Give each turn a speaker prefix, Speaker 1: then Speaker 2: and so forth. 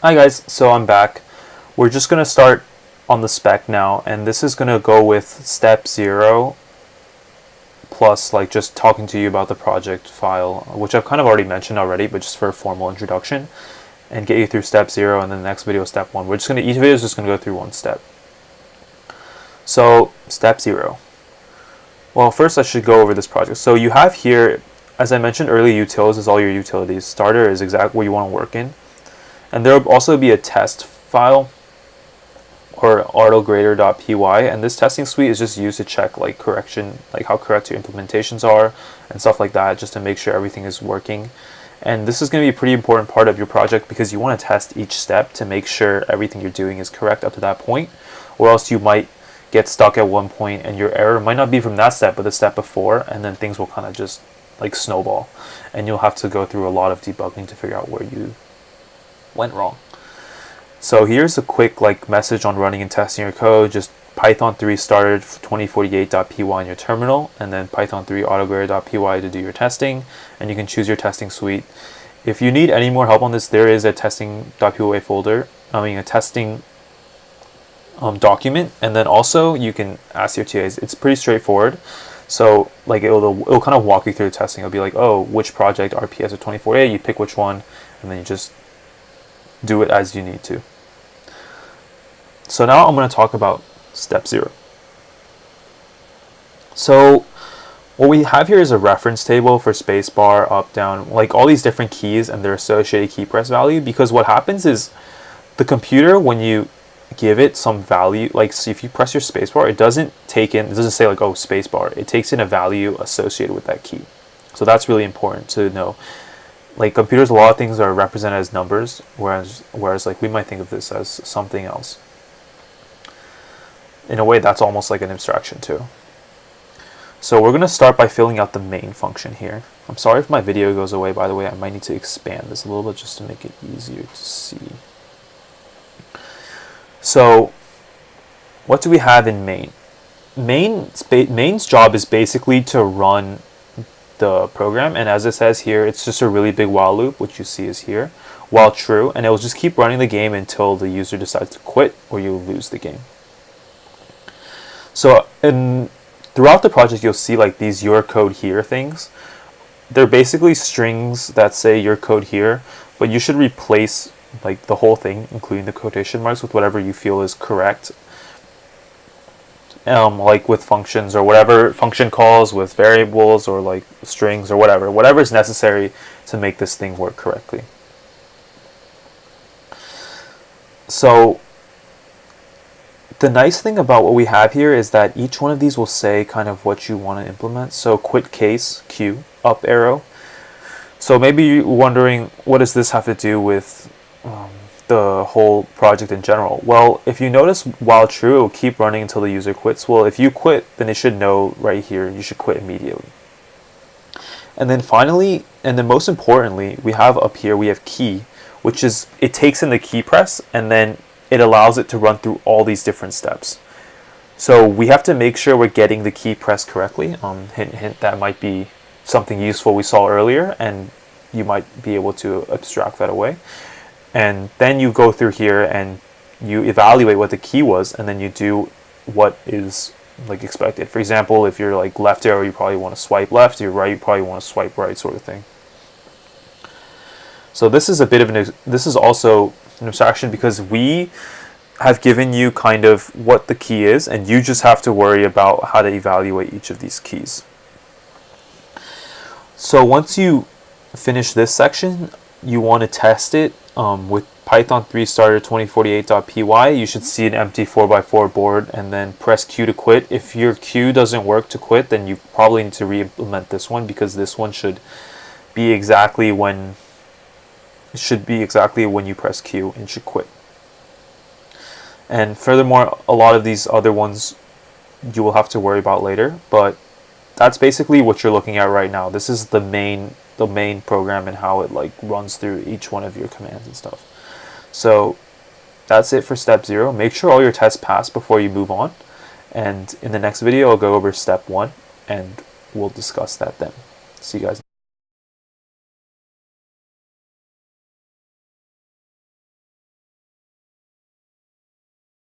Speaker 1: Hi guys, so I'm back. We're just going to start on the spec now, and this is going to go with step 0 plus like just talking to you about the project file, which I've kind of already mentioned already, but just for a formal introduction and get you through step 0, and then the next video is step 1. Each video is just going to go through one step. So step 0. Well, first I should go over this project. So you have here, as I mentioned earlier, utils is all your utilities. Starter is exactly what you want to work in. And there will also be a test file or autograder.py, and this testing suite is just used to check like correction, like how correct your implementations are and stuff like that, just to make sure everything is working. And this is going to be a pretty important part of your project because you want to test each step to make sure everything you're doing is correct up to that point, or else you might get stuck at one point and your error might not be from that step but the step before, and then things will kind of just like snowball and you'll have to go through a lot of debugging to figure out where you went wrong. So here's a quick like message on running and testing your code. Just Python 3 started 2048.py in your terminal, and then Python 3 autograder.py to do your testing, and you can choose your testing suite. If you need any more help on this, there is a testing.py folder, a testing document, and then also you can ask your TAs. It's pretty straightforward. So like it'll kind of walk you through the testing. It'll be like, oh, which project RPS or 2048, you pick which one, and then you just do it as you need to. So now I'm going to talk about step 0. So what we have here is a reference table for spacebar, up, down, like all these different keys and their associated key press value, because what happens is the computer, when you give it some value, like so if you press your spacebar, it doesn't say like, oh, spacebar. It takes in a value associated with that key. So that's really important to know. Like computers, a lot of things are represented as numbers, whereas like we might think of this as something else. In a way, that's almost like an abstraction too. So we're going to start by filling out the main function here. I'm sorry if my video goes away, by the way. I might need to expand this a little bit just to make it easier to see. So what do we have in main? Main's job is basically to run the program, and as it says here, it's just a really big while loop, which you see is here, while true, and it will just keep running the game until the user decides to quit or you lose the game. So throughout the project, you'll see like these your code here things. They're basically strings that say your code here, but you should replace like the whole thing, including the quotation marks, with whatever you feel is correct. Like with functions or whatever, function calls with variables or like strings or whatever is necessary to make this thing work correctly. So the nice thing about what we have here is that each one of these will say kind of what you want to implement. So quit case, Q, up arrow. So maybe you're wondering, what does this have to do with the whole project in general? Well, if you notice, while true, it will keep running until the user quits. Well, if you quit, then it should know right here you should quit immediately. And then finally, and then most importantly, we have up here, we have key, which is, it takes in the key press and then it allows it to run through all these different steps. So we have to make sure we're getting the key press correctly. Hint, hint, that might be something useful we saw earlier, and you might be able to abstract that away. And then you go through here and you evaluate what the key was, and then you do what is like expected. For example, if you're like left arrow, you probably want to swipe left. If you're right, you probably want to swipe right, sort of thing. So this is a bit of this is also an abstraction because we have given you kind of what the key is, and you just have to worry about how to evaluate each of these keys. So once you finish this section, you want to test it with Python 3 starter 2048.py. You should see an empty 4x4 board, and then press Q to quit. If your Q doesn't work to quit, then you probably need to re-implement this one, because this one should be exactly when you press Q and should quit. And furthermore, a lot of these other ones you will have to worry about later, but that's basically what you're looking at right now. This is the main program and how it like runs through each one of your commands and stuff. So that's it for step 0. Make sure all your tests pass before you move on, and in the next video I'll go over step 1 and we'll discuss that then. See you guys.